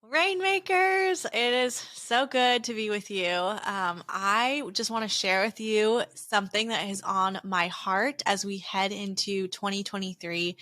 Rainmakers, it is so good to be with you. I just want to share with you something that is on my heart as we head into 2023.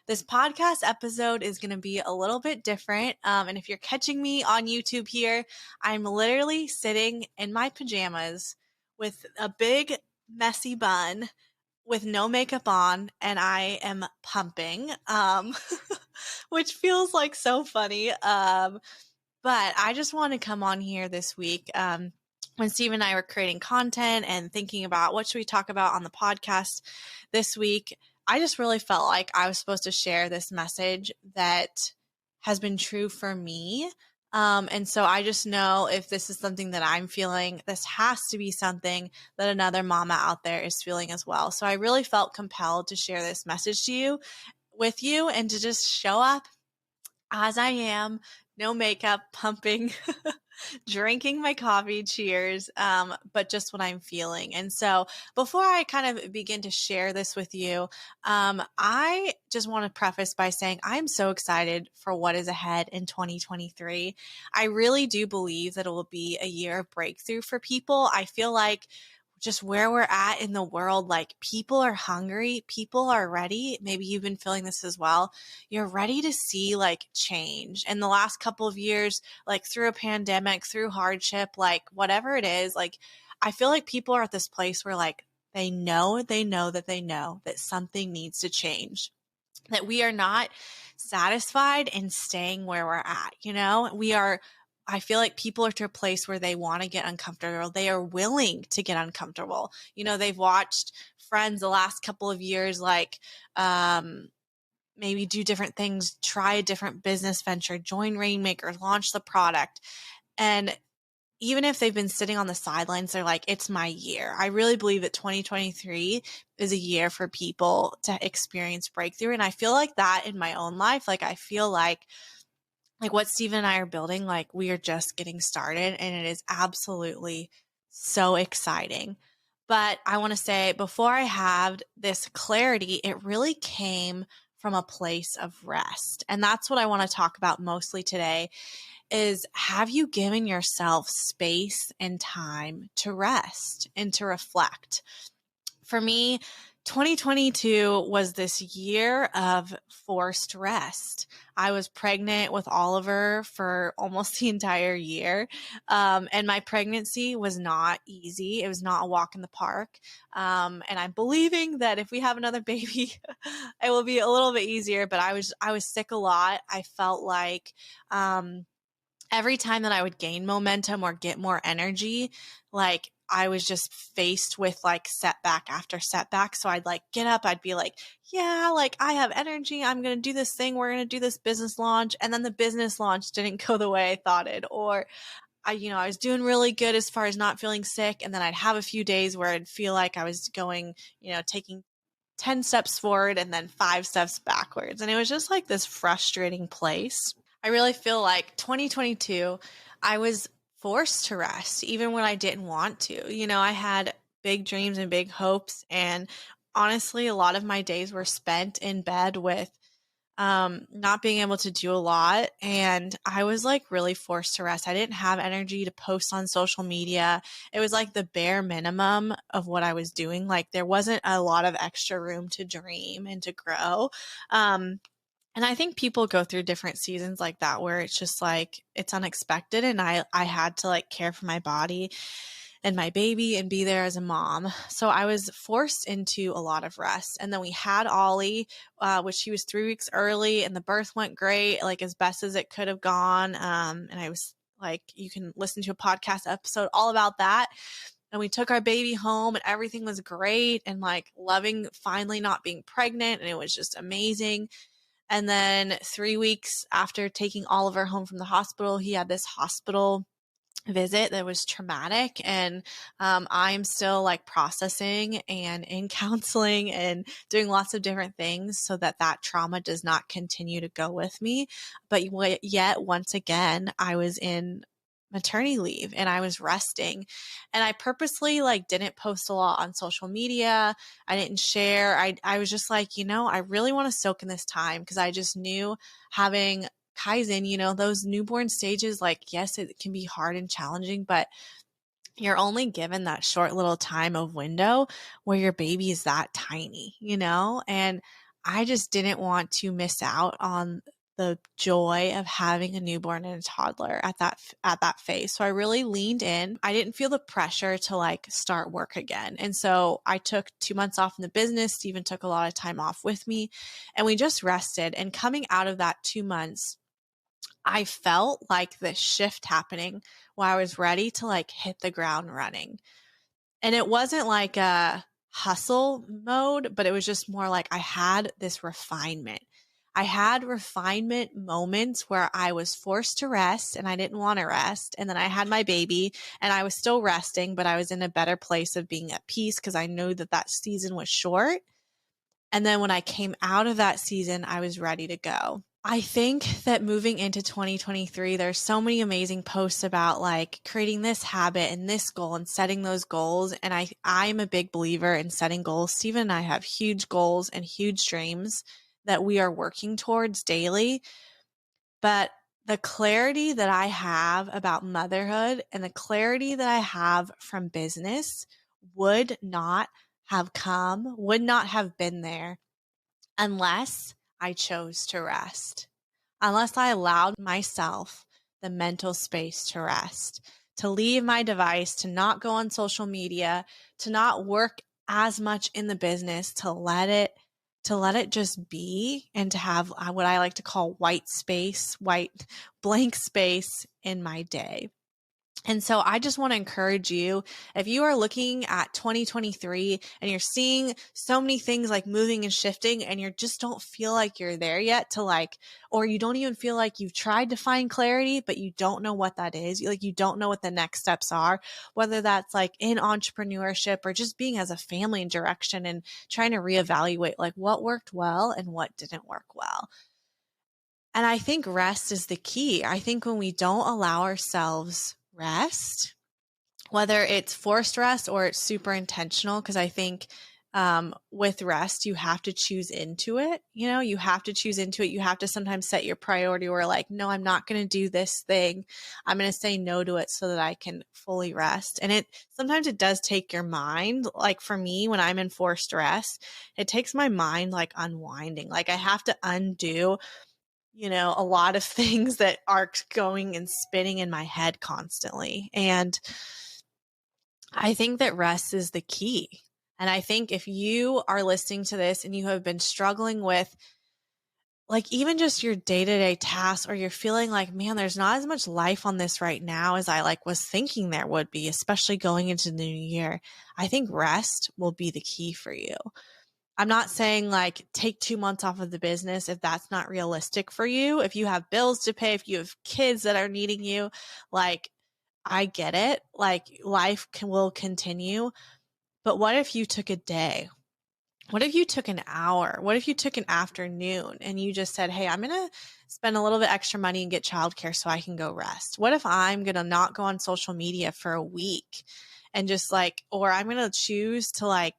This podcast episode is going to be a little bit different. And if you're catching me on YouTube here, I'm literally sitting in my pajamas with a big, messy bun with no makeup on, and I am pumping, which feels like so funny. But I just want to come on here this week. When Steve and I were creating content and thinking about what should we talk about on the podcast this week, I just really felt like I was supposed to share this message that has been true for me. And so I just know if this is something that I'm feeling, this has to be something that another mama out there is feeling as well. So I really felt compelled to share this message to you, with you, and to just show up as I am, no makeup, pumping, drinking my coffee, cheers, but just what I'm feeling. And so before I kind of begin to share this with you, I just want to preface by saying I'm so excited for what is ahead in 2023. I really do believe that it will be a year of breakthrough for people. I feel like just where we're at in the world, like people are hungry, people are ready. Maybe you've been feeling this as well. You're ready to see like change. In the last couple of years, like through a pandemic, through hardship, like whatever it is, like I feel like people are at this place where like they know that something needs to change, that we are not satisfied in staying where we're at. I feel like people are to a place where they want to get uncomfortable. They are willing to get uncomfortable. They've watched friends the last couple of years, like, maybe do different things, try a different business venture, join Rainmaker, launch the product. And even if they've been sitting on the sidelines, they're like, it's my year. I really believe that 2023 is a year for people to experience breakthrough. And I feel like that in my own life. Like, I feel like what Steven and I are building, like we are just getting started, and it is absolutely so exciting. But I want to say, before I had this clarity, it really came from a place of rest. And that's what I want to talk about mostly today is, have you given yourself space and time to rest and to reflect? For me, 2022 was this year of forced rest. I was pregnant with Oliver for almost the entire year. And my pregnancy was not easy. It was not a walk in the park. And I'm believing that if we have another baby, it will be a little bit easier. But I was sick a lot. I felt like, every time that I would gain momentum or get more energy, like I was just faced with like setback after setback. So I'd like get up, I'd be like, yeah, like I have energy. I'm going to do this thing. We're going to do this business launch. And then the business launch didn't go the way I thought it. Or I was doing really good as far as not feeling sick. And then I'd have a few days where I'd feel like I was going, taking 10 steps forward and then 5 steps backwards. And it was just like this frustrating place. I really feel like 2022, I was forced to rest even when I didn't want to. I had big dreams and big hopes. And honestly, a lot of my days were spent in bed with not being able to do a lot. And I was like really forced to rest. I didn't have energy to post on social media. It was like the bare minimum of what I was doing. Like there wasn't a lot of extra room to dream and to grow. And I think people go through different seasons like that where it's just like it's unexpected, and I had to like care for my body and my baby and be there as a mom. So I was forced into a lot of rest. And then we had Ollie, which he was 3 weeks early, and the birth went great, like as best as it could have gone. And I was like, you can listen to a podcast episode all about that. And we took our baby home and everything was great, and like loving finally not being pregnant. And it was just amazing. And then 3 weeks after taking Oliver home from the hospital, he had this hospital visit that was traumatic. And I'm still like processing and in counseling and doing lots of different things so that trauma does not continue to go with me. But yet, once again, I was in maternity leave and I was resting. And I purposely like didn't post a lot on social media. I didn't share. I was just like, I really want to soak in this time because I just knew having Kaizen, those newborn stages, like, yes, it can be hard and challenging, but you're only given that short little time of window where your baby is that tiny, and I just didn't want to miss out on the joy of having a newborn and a toddler at that phase. So I really leaned in. I didn't feel the pressure to like start work again. And so I took 2 months off in the business. Steven took a lot of time off with me and we just rested. And coming out of that 2 months, I felt like this shift happening where I was ready to like hit the ground running. And it wasn't like a hustle mode, but it was just more like I had this refinement. I had refinement moments where I was forced to rest and I didn't want to rest. And then I had my baby and I was still resting, but I was in a better place of being at peace because I knew that that season was short. And then when I came out of that season, I was ready to go. I think that moving into 2023, there's so many amazing posts about like creating this habit and this goal and setting those goals. And I'm a big believer in setting goals. Steven and I have huge goals and huge dreams that we are working towards daily. But the clarity that I have about motherhood and the clarity that I have from business would not have been there unless I chose to rest, unless I allowed myself the mental space to rest, to leave my device, to not go on social media, to not work as much in the business, to let it just be and to have what I like to call white blank space in my day. And so I just want to encourage you, if you are looking at 2023 and you're seeing so many things like moving and shifting and you just don't feel like you're there yet to like, or you don't even feel like you've tried to find clarity, but you don't know what that is. Like you don't know what the next steps are, whether that's like in entrepreneurship or just being as a family in direction and trying to reevaluate like what worked well and what didn't work well. And I think rest is the key. I think when we don't allow ourselves rest, whether it's forced rest or it's super intentional, because I think with rest, you have to choose into it. You have to choose into it. You have to sometimes set your priority where like, no, I'm not going to do this thing. I'm going to say no to it so that I can fully rest. And sometimes it does take your mind. Like for me, when I'm in forced rest, it takes my mind like unwinding. Like I have to undo a lot of things that are going and spinning in my head constantly. And I think that rest is the key. And I think if you are listening to this and you have been struggling with like even just your day-to-day tasks, or you're feeling like, man, there's not as much life on this right now as I like was thinking there would be, especially going into the new year, I think rest will be the key for you. I'm not saying like take 2 months off of the business if that's not realistic for you. If you have bills to pay, if you have kids that are needing you, like I get it. Like life will continue. But what if you took a day? What if you took an hour? What if you took an afternoon and you just said, hey, I'm going to spend a little bit extra money and get childcare so I can go rest? What if I'm going to not go on social media for a week and just like, or I'm going to choose to like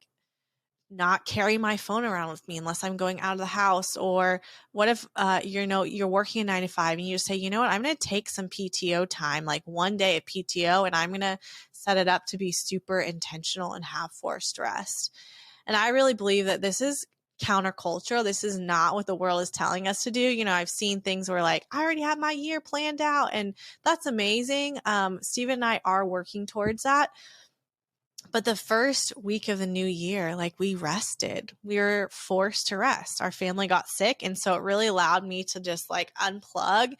not carry my phone around with me unless I'm going out of the house? Or what if, you're working a 9 to 5 and you just say, you know what, I'm going to take some PTO time, like one day of PTO, and I'm going to set it up to be super intentional and have forced rest. And I really believe that this is countercultural. This is not what the world is telling us to do. I've seen things where like, I already have my year planned out, and that's amazing. Steven and I are working towards that. But the first week of the new year, like we rested. We were forced to rest. Our family got sick. And so it really allowed me to just like unplug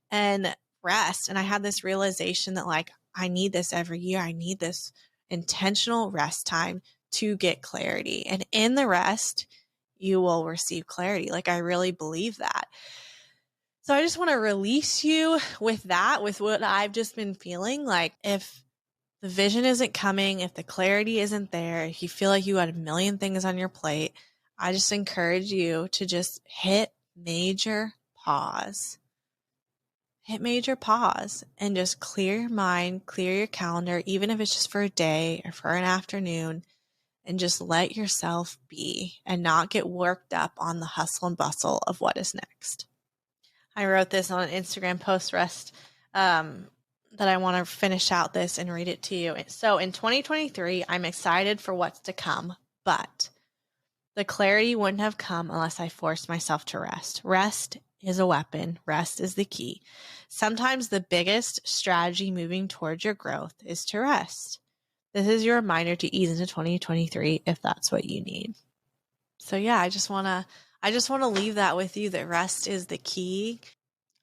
and rest. And I had this realization that like, I need this every year. I need this intentional rest time to get clarity. And in the rest, you will receive clarity. Like I really believe that. So I just want to release you with that, with what I've just been feeling. Like if the vision isn't coming, if the clarity isn't there, if you feel like you had a million things on your plate, I just encourage you to just hit major pause. hit major pause and just clear your mind, clear your calendar, even if it's just for a day or for an afternoon, and just let yourself be and not get worked up on the hustle and bustle of what is next. I wrote this on an Instagram post, Rest, that I want to finish out this and read it to you. So in 2023, I'm excited for what's to come, but the clarity wouldn't have come unless I forced myself to rest. Rest is a weapon. Rest is the key. Sometimes the biggest strategy moving towards your growth is to rest. This is your reminder to ease into 2023 if that's what you need. So yeah, I just want to leave that with you, that rest is the key.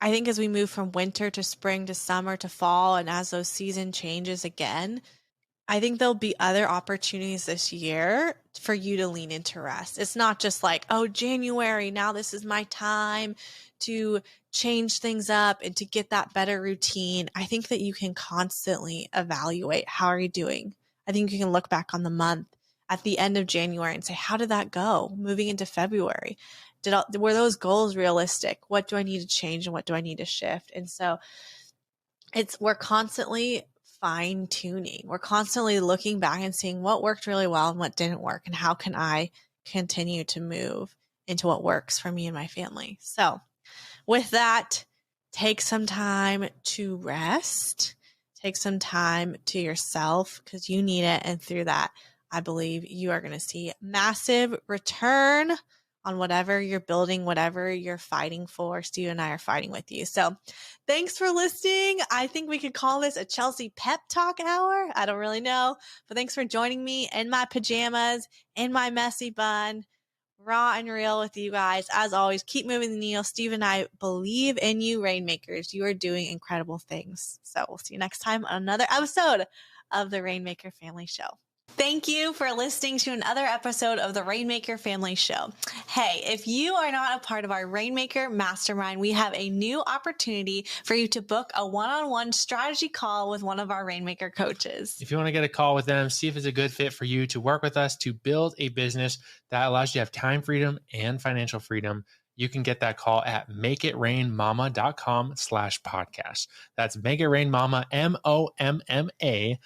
I think as we move from winter to spring to summer to fall, and as those season changes again, I think there'll be other opportunities this year for you to lean into rest. It's not just like, oh, January, now this is my time to change things up and to get that better routine. I think that you can constantly evaluate, how are you doing? I think you can look back on the month at the end of January and say, how did that go moving into February? Were those goals realistic? What do I need to change and what do I need to shift? And so we're constantly fine tuning. We're constantly looking back and seeing what worked really well and what didn't work, and how can I continue to move into what works for me and my family. So with that, take some time to rest, take some time to yourself because you need it. And through that, I believe you are going to see massive return on whatever you're building, whatever you're fighting for. Steve and I are fighting with you. So thanks for listening. I think we could call this a Chelsey Pep Talk hour. I don't really know, but thanks for joining me in my pajamas, in my messy bun, raw and real with you guys. As always, keep moving the needle. Steve and I believe in you, Rainmakers. You are doing incredible things. So we'll see you next time on another episode of the Rainmaker Family Show. Thank you for listening to another episode of the Rainmaker Family Show. Hey, if you are not a part of our Rainmaker Mastermind, we have a new opportunity for you to book a one-on-one strategy call with one of our Rainmaker coaches. If you want to get a call with them, see if it's a good fit for you to work with us to build a business that allows you to have time freedom and financial freedom, you can get that call at makeitrainmama.com/podcast. That's makeitrainmama, MOMMA.com/podcast.